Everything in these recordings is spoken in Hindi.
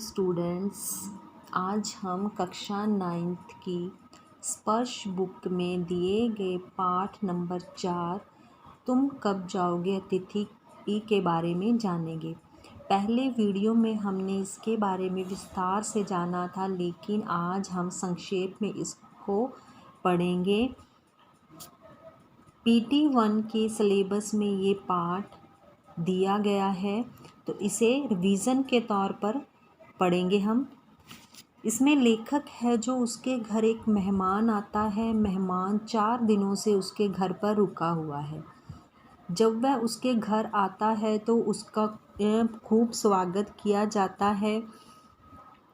स्टूडेंट्स। आज हम कक्षा 9th की स्पर्श बुक में दिए गए पाठ नंबर 4 तुम कब जाओगे अतिथि के बारे में जानेंगे। पहले वीडियो में हमने इसके बारे में विस्तार से जाना था, लेकिन आज हम संक्षेप में इसको पढ़ेंगे। PT1 के सिलेबस में ये पाठ दिया गया है, तो इसे रिवीजन के तौर पर पढ़ेंगे हम। इसमें लेखक है जो उसके घर एक मेहमान आता है। मेहमान 4 दिनों से उसके घर पर रुका हुआ है। जब वह उसके घर आता है तो उसका खूब स्वागत किया जाता है।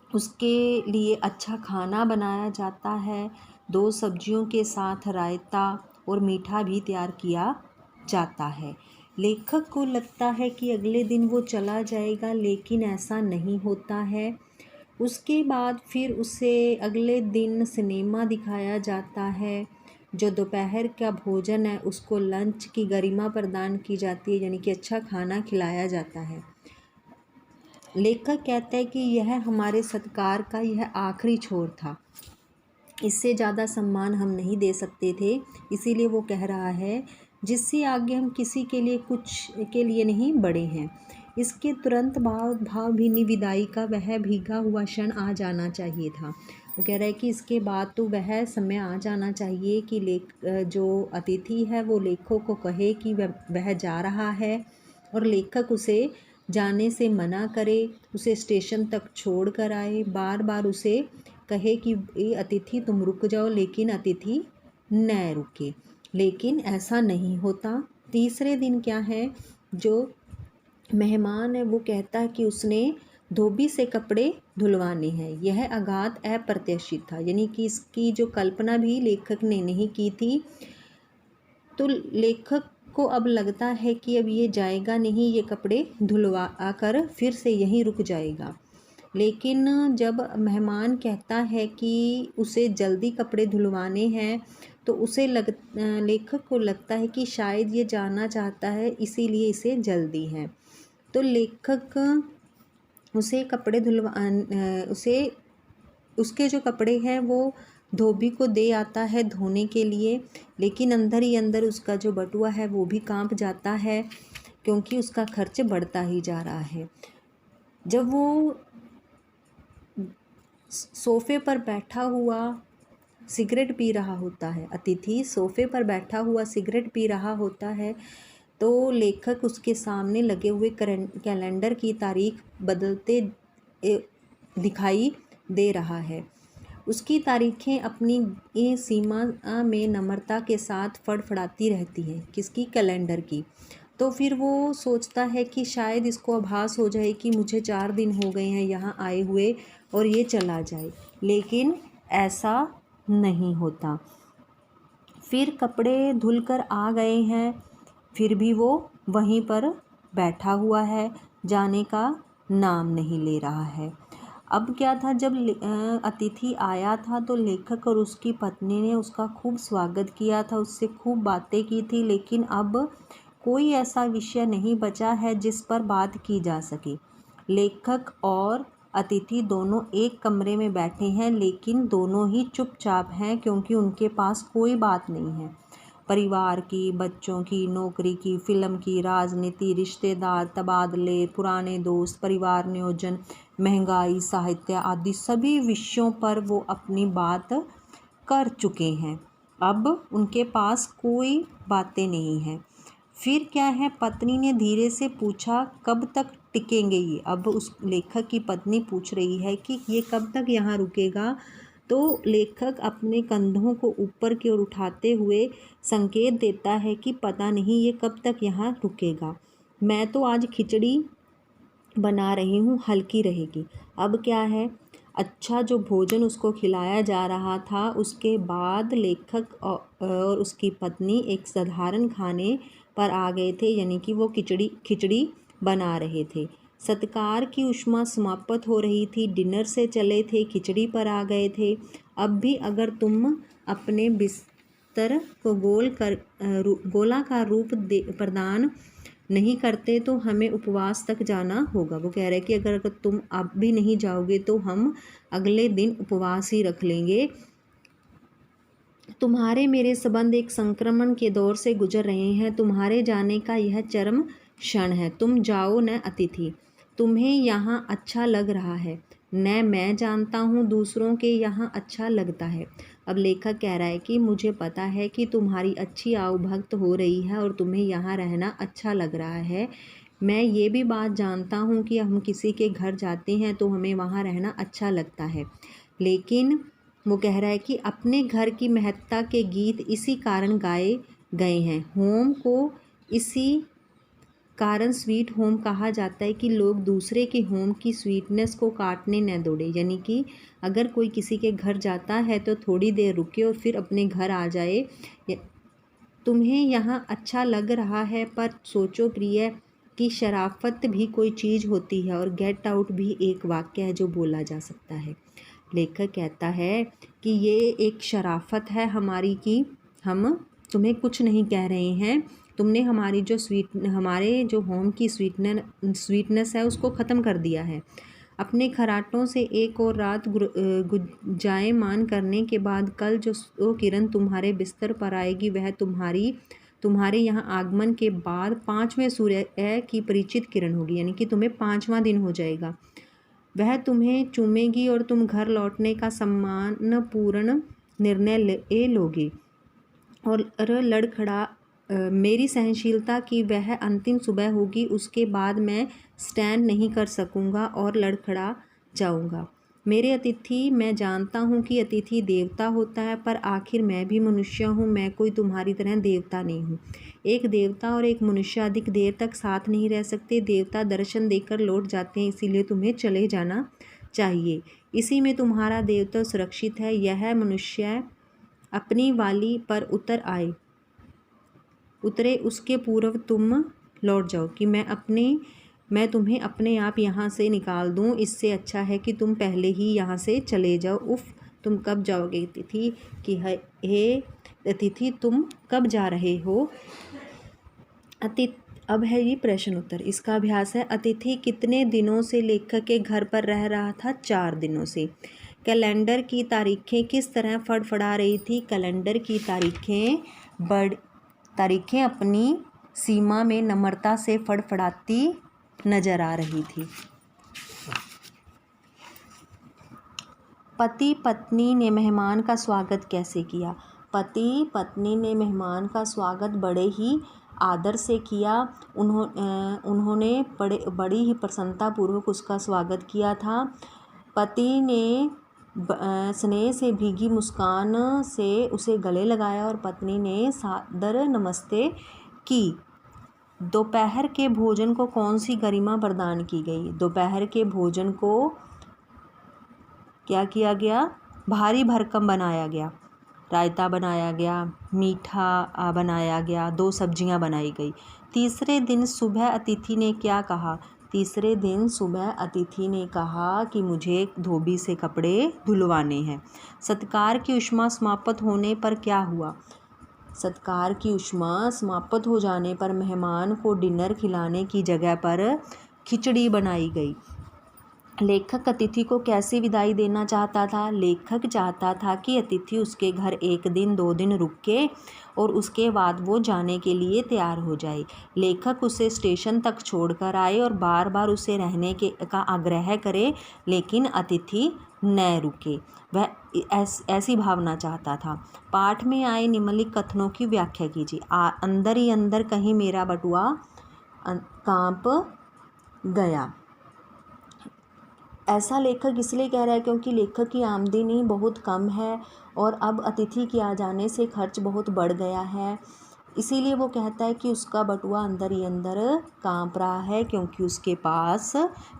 उसके लिए अच्छा खाना बनाया जाता है। 2 सब्जियों के साथ रायता और मीठा भी तैयार किया जाता है। लेखक को लगता है कि अगले दिन वो चला जाएगा, लेकिन ऐसा नहीं होता है। उसके बाद फिर उसे अगले दिन सिनेमा दिखाया जाता है। जो दोपहर का भोजन है उसको लंच की गरिमा प्रदान की जाती है, यानी कि अच्छा खाना खिलाया जाता है। लेखक कहता है कि यह हमारे सत्कार का यह आखिरी छोर था, इससे ज़्यादा सम्मान हम नहीं दे सकते थे। इसीलिए वो कह रहा है जिससे आगे हम किसी के लिए कुछ के लिए नहीं बढ़े हैं। इसके तुरंत भावभीनी विदाई का वह भीगा हुआ क्षण आ जाना चाहिए था। वो कह रहा है कि इसके बाद तो वह समय आ जाना चाहिए कि जो अतिथि है वो लेखक को कहे कि वह जा रहा है, और लेखक उसे जाने से मना करे, उसे स्टेशन तक छोड़ कर आए, बार बार उसे कहे कि ये अतिथि तुम रुक जाओ, लेकिन अतिथि न रुके। लेकिन ऐसा नहीं होता। तीसरे दिन क्या है, जो मेहमान है वो कहता है कि उसने धोबी से कपड़े धुलवाने हैं। यह आघात अप्रत्याशित था, यानी कि इसकी जो कल्पना भी लेखक ने नहीं की थी। तो लेखक को अब लगता है कि अब ये जाएगा नहीं, ये कपड़े धुलवा कर फिर से यहीं रुक जाएगा। लेकिन जब मेहमान कहता है कि उसे जल्दी कपड़े धुलवाने हैं, तो लेखक को लगता है कि शायद ये जाना चाहता है, इसीलिए इसे जल्दी है। तो लेखक उसे कपड़े उसके जो कपड़े हैं वो धोबी को दे आता है धोने के लिए। लेकिन अंदर ही अंदर उसका जो बटुआ है वो भी कांप जाता है, क्योंकि उसका खर्च बढ़ता ही जा रहा है। जब वो सोफे पर बैठा हुआ सिगरेट पी रहा होता है, अतिथि सोफे पर बैठा हुआ सिगरेट पी रहा होता है, तो लेखक उसके सामने लगे हुए कैलेंडर की तारीख बदलते दिखाई दे रहा है। उसकी तारीखें अपनी सीमा में नम्रता के साथ फड़फड़ाती रहती हैं। किसकी? कैलेंडर की। तो फिर वो सोचता है कि शायद इसको आभास हो जाए कि मुझे 4 दिन हो गए हैं यहाँ आए हुए और ये चला जाए, लेकिन ऐसा नहीं होता। फिर कपड़े धुलकर आ गए हैं, फिर भी वो वहीं पर बैठा हुआ है, जाने का नाम नहीं ले रहा है। अब क्या था, जब अतिथि आया था तो लेखक और उसकी पत्नी ने उसका खूब स्वागत किया था, उससे खूब बातें की थी, लेकिन अब कोई ऐसा विषय नहीं बचा है जिस पर बात की जा सके। लेखक और अतिथि दोनों एक कमरे में बैठे हैं, लेकिन दोनों ही चुपचाप हैं, क्योंकि उनके पास कोई बात नहीं है। परिवार की, बच्चों की, नौकरी की, फिल्म की, राजनीति, रिश्तेदार, तबादले, पुराने दोस्त, परिवार नियोजन, महंगाई, साहित्य आदि सभी विषयों पर वो अपनी बात कर चुके हैं। अब उनके पास कोई बातें नहीं हैं। फिर क्या है, पत्नी ने धीरे से पूछा, कब तक टिकेंगे ये? अब उस लेखक की पत्नी पूछ रही है कि ये कब तक यहाँ रुकेगा। तो लेखक अपने कंधों को ऊपर की ओर उठाते हुए संकेत देता है कि पता नहीं ये कब तक यहाँ रुकेगा। मैं तो आज खिचड़ी बना रही हूँ, हल्की रहेगी। अब क्या है, अच्छा जो भोजन उसको खिलाया जा रहा था, उसके बाद लेखक और उसकी पत्नी एक साधारण खाने पर आ गए थे, यानी कि वो खिचड़ी बना रहे थे। सत्कार की उष्मा समाप्त हो रही थी। डिनर से चले थे, खिचड़ी पर आ गए थे। अब भी अगर तुम अपने बिस्तर को गोलाकार रूप प्रदान नहीं करते तो हमें उपवास तक जाना होगा। वो कह रहे हैं कि अगर तुम अब भी नहीं जाओगे तो हम अगले दिन उपवास ही रख लेंगे। तुम्हारे मेरे संबंध एक संक्रमण के दौर से गुजर रहे हैं। तुम्हारे जाने का यह चरम क्षण है। तुम जाओ न अतिथि, तुम्हें यहाँ अच्छा लग रहा है न मैं जानता हूँ दूसरों के यहाँ अच्छा लगता है। अब लेखक कह रहा है कि मुझे पता है कि तुम्हारी अच्छी आवभगत हो रही है और तुम्हें यहाँ रहना अच्छा लग रहा है। मैं ये भी बात जानता हूँ कि हम किसी के घर जाते हैं तो हमें वहाँ रहना अच्छा लगता है, लेकिन वो कह रहा है कि अपने घर की महत्ता के गीत इसी कारण गाए गए हैं। होम को इसी कारण स्वीट होम कहा जाता है कि लोग दूसरे के होम की स्वीटनेस को काटने न दौड़े। यानी कि अगर कोई किसी के घर जाता है तो थोड़ी देर रुके और फिर अपने घर आ जाए। तुम्हें यहाँ अच्छा लग रहा है, पर सोचो प्रिय कि शराफत भी कोई चीज़ होती है और गेट आउट भी एक वाक्य है जो बोला जा सकता है। लेखक कहता है कि ये एक शराफत है हमारी कि हम तुम्हें कुछ नहीं कह रहे हैं, तुमने हमारी जो हमारे जो होम की स्वीटनेस है उसको ख़त्म कर दिया है। अपने खराटों से एक और रात गुजायमान करने के बाद कल जो किरण तुम्हारे बिस्तर पर आएगी वह तुम्हारे यहाँ आगमन के बाद 5वें सूर्य की परिचित किरण होगी। यानी कि तुम्हें 5वां दिन हो जाएगा। वह तुम्हें चूमेगी और तुम घर लौटने का सम्मानपूर्ण निर्णय ले लोगे। और लड़खड़ा मेरी सहनशीलता की वह अंतिम सुबह होगी, उसके बाद मैं स्टैंड नहीं कर सकूंगा और लड़खड़ा जाऊंगा। मेरे अतिथि, मैं जानता हूँ कि अतिथि देवता होता है, पर आखिर मैं भी मनुष्य हूँ। मैं कोई तुम्हारी तरह देवता नहीं हूँ। एक देवता और एक मनुष्य अधिक देर तक साथ नहीं रह सकते। देवता दर्शन देकर लौट जाते हैं, इसीलिए तुम्हें चले जाना चाहिए। इसी में तुम्हारा देवता सुरक्षित है। यह मनुष्य अपनी वाली पर उतरे उसके पूर्व तुम लौट जाओ कि मैं तुम्हें अपने आप यहाँ से निकाल दूँ। इससे अच्छा है कि तुम पहले ही यहाँ से चले जाओ। उफ़, तुम कब जाओगे अतिथि? कि हे अतिथि, तुम कब जा रहे हो? अब है ये प्रश्न उत्तर। इसका अभ्यास है। अतिथि कितने दिनों से लेखक के घर पर रह रहा था? 4 दिनों से। कैलेंडर की तारीखें किस तरह फड़फड़ा रही थी? कैलेंडर की तारीखें अपनी सीमा में नम्रता से फड़फड़ाती नजर आ रही थी। पति पत्नी ने मेहमान का स्वागत कैसे किया? पति पत्नी ने मेहमान का स्वागत बड़े ही आदर से किया। उन्होंने बड़ी ही प्रसन्नतापूर्वक उसका स्वागत किया था। पति ने स्नेह से भीगी मुस्कान से उसे गले लगाया और पत्नी ने सादर नमस्ते की। दोपहर के भोजन को कौन सी गरिमा प्रदान की गई? दोपहर के भोजन को क्या किया गया? भारी भरकम बनाया गया। रायता बनाया गया, मीठा बनाया गया, 2 सब्जियां बनाई गई। तीसरे दिन सुबह अतिथि ने क्या कहा? तीसरे दिन सुबह अतिथि ने कहा कि मुझे धोबी से कपड़े धुलवाने हैं। सत्कार की उष्मा समाप्त होने पर क्या हुआ? सत्कार की उष्मा समाप्त हो जाने पर मेहमान को डिनर खिलाने की जगह पर खिचड़ी बनाई गई। लेखक अतिथि को कैसी विदाई देना चाहता था? लेखक चाहता था कि अतिथि उसके घर 1 दिन 2 दिन रुके और उसके बाद वो जाने के लिए तैयार हो जाए। लेखक उसे स्टेशन तक छोड़कर आए और बार बार उसे रहने का आग्रह करे, लेकिन अतिथि न रुके। वह ऐसी भावना चाहता था। पाठ में आए निम्नलिखित कथनों की व्याख्या कीजिए। अंदर ही अंदर कहीं मेरा बटुआ कांप गया। ऐसा लेखक इसलिए कह रहा है क्योंकि लेखक की आमदनी बहुत कम है और अब अतिथि के आ जाने से खर्च बहुत बढ़ गया है। इसीलिए वो कहता है कि उसका बटुआ अंदर ही अंदर कांप रहा है क्योंकि उसके पास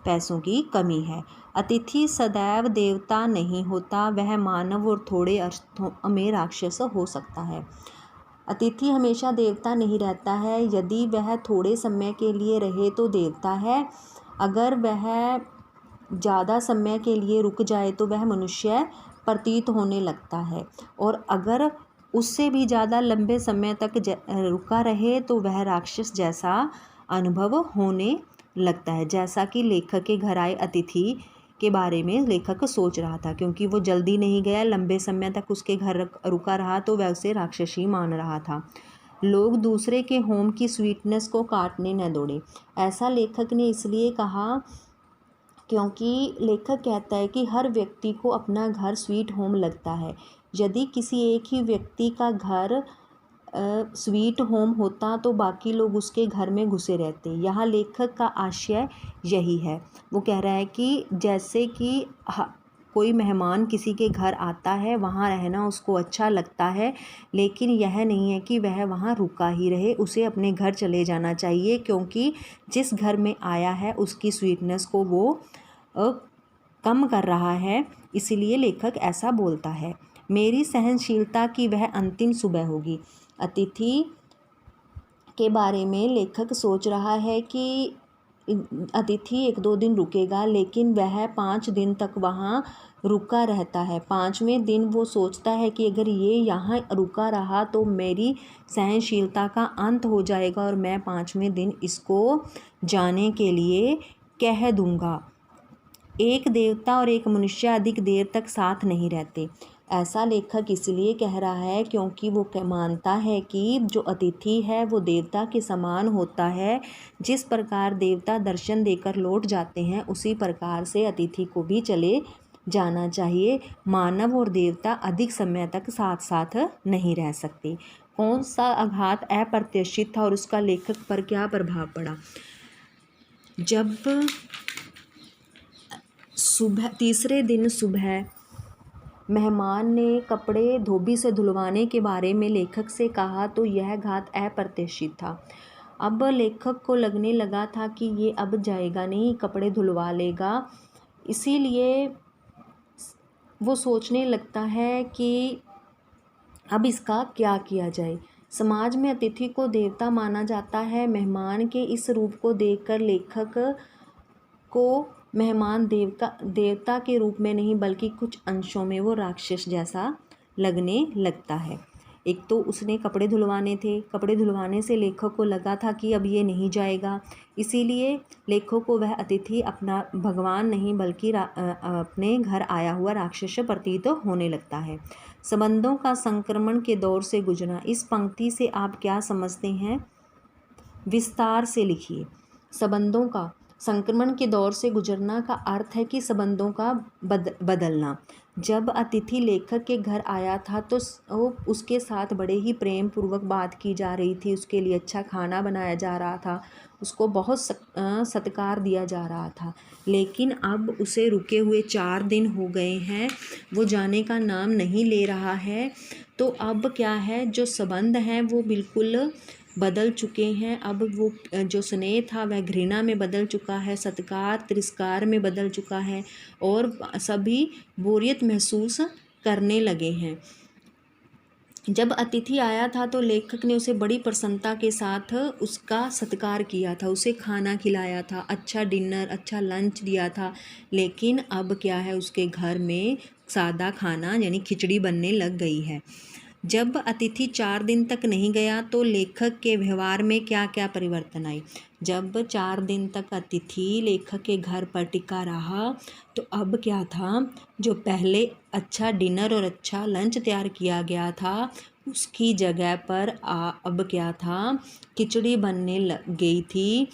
पैसों की कमी है। अतिथि सदैव देवता नहीं होता, वह मानव और थोड़े अर्थों में राक्षस हो सकता है। अतिथि हमेशा देवता नहीं रहता है। यदि वह थोड़े समय के लिए रहे तो देवता है, अगर वह ज़्यादा समय के लिए रुक जाए तो वह मनुष्य प्रतीत होने लगता है, और अगर उससे भी ज़्यादा लंबे समय तक रुका रहे तो वह राक्षस जैसा अनुभव होने लगता है। जैसा कि लेखक के घर आए अतिथि के बारे में लेखक सोच रहा था, क्योंकि वो जल्दी नहीं गया, लंबे समय तक उसके घर रुका रहा, तो वह उसे राक्षसी मान रहा था। लोग दूसरे के होम की स्वीटनेस को काटने न दौड़े। ऐसा लेखक ने इसलिए कहा क्योंकि लेखक कहता है कि हर व्यक्ति को अपना घर स्वीट होम लगता है। यदि किसी एक ही व्यक्ति का घर स्वीट होम होता तो बाकी लोग उसके घर में घुसे रहते। यहाँ लेखक का आशय यही है। वो कह रहा है कि जैसे कि कोई मेहमान किसी के घर आता है, वहाँ रहना उसको अच्छा लगता है, लेकिन यह नहीं है कि वह वहाँ रुका ही रहे, उसे अपने घर चले जाना चाहिए, क्योंकि जिस घर में आया है उसकी स्वीटनेस को वो कम कर रहा है। इसलिए लेखक ऐसा बोलता है। मेरी सहनशीलता की वह अंतिम सुबह होगी। अतिथि के बारे में लेखक सोच रहा है कि अतिथि 1-2 दिन रुकेगा, लेकिन वह 5 दिन तक वहाँ रुका रहता है। 5वें दिन वो सोचता है कि अगर ये यहाँ रुका रहा तो मेरी सहनशीलता का अंत हो जाएगा और मैं 5वें दिन इसको जाने के लिए कह दूँगा। एक देवता और एक मनुष्य अधिक देर तक साथ नहीं रहते। ऐसा लेखक इसलिए कह रहा है क्योंकि वो मानता है कि जो अतिथि है वो देवता के समान होता है। जिस प्रकार देवता दर्शन देकर लौट जाते हैं, उसी प्रकार से अतिथि को भी चले जाना चाहिए। मानव और देवता अधिक समय तक साथ साथ नहीं रह सकते। कौन सा आघात अप्रत्याशित था और उसका लेखक पर क्या प्रभाव पड़ा? जब तीसरे दिन सुबह मेहमान ने कपड़े धोबी से धुलवाने के बारे में लेखक से कहा तो यह घात अप्रत्याशित था। अब लेखक को लगने लगा था कि ये अब जाएगा नहीं, कपड़े धुलवा लेगा। इसीलिए वो सोचने लगता है कि अब इसका क्या किया जाए। समाज में अतिथि को देवता माना जाता है। मेहमान के इस रूप को देखकर लेखक को मेहमान देवता के रूप में नहीं बल्कि कुछ अंशों में वो राक्षस जैसा लगने लगता है। एक तो उसने कपड़े धुलवाने थे, कपड़े धुलवाने से लेखक को लगा था कि अब ये नहीं जाएगा, इसीलिए लेखक को वह अतिथि अपना भगवान नहीं बल्कि अपने घर आया हुआ राक्षस प्रतीत होने लगता है। संबंधों का संक्रमण के दौर से गुजरना। इस पंक्ति से आप क्या समझते हैं? विस्तार से लिखिए। संबंधों का संक्रमण के दौर से गुजरना का अर्थ है कि संबंधों का बदलना। जब अतिथि लेखक के घर आया था तो उसके साथ बड़े ही प्रेम पूर्वक बात की जा रही थी, उसके लिए अच्छा खाना बनाया जा रहा था, उसको बहुत सत्कार दिया जा रहा था। लेकिन अब उसे रुके हुए 4 दिन हो गए हैं, वो जाने का नाम नहीं ले रहा है। तो अब क्या है, जो संबंध हैं वो बिल्कुल बदल चुके हैं। अब वो जो स्नेह था वह घृणा में बदल चुका है, सत्कार तिरस्कार में बदल चुका है और सभी बोरियत महसूस करने लगे हैं। जब अतिथि आया था तो लेखक ने उसे बड़ी प्रसन्नता के साथ उसका सत्कार किया था, उसे खाना खिलाया था, अच्छा डिनर अच्छा लंच दिया था। लेकिन अब क्या है, उसके घर में सादा खाना यानी खिचड़ी बनने लग गई है। जब अतिथि 4 दिन तक नहीं गया तो लेखक के व्यवहार में क्या क्या परिवर्तन आए? जब 4 दिन तक अतिथि लेखक के घर पर टिका रहा तो अब क्या था, जो पहले अच्छा डिनर और अच्छा लंच तैयार किया गया था उसकी जगह पर अब क्या था, खिचड़ी बनने लग गई थी।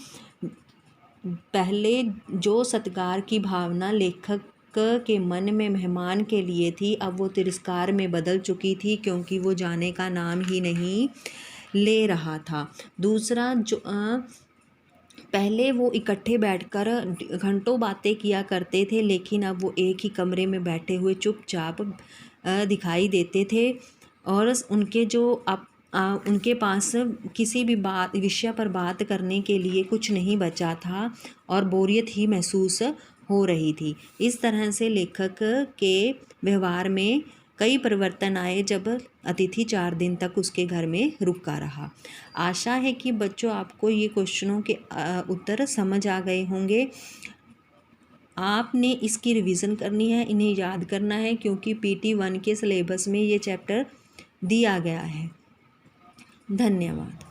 पहले जो सत्कार की भावना लेखक के मन में मेहमान के लिए थी, अब वो तिरस्कार में बदल चुकी थी, क्योंकि वो जाने का नाम ही नहीं ले रहा था। दूसरा, जो पहले वो इकट्ठे बैठकर घंटों बातें किया करते थे, लेकिन अब वो एक ही कमरे में बैठे हुए चुपचाप दिखाई देते थे और उनके जो उनके पास किसी भी विषय पर बात करने के लिए कुछ नहीं बचा था और बोरियत ही महसूस हो रही थी। इस तरह से लेखक के व्यवहार में कई परिवर्तन आए जब अतिथि 4 दिन तक उसके घर में रुका रहा। आशा है कि बच्चों आपको ये क्वेश्चनों के उत्तर समझ आ गए होंगे। आपने इसकी रिवीजन करनी है, इन्हें याद करना है, क्योंकि PT 1 के सिलेबस में ये चैप्टर दिया गया है। धन्यवाद।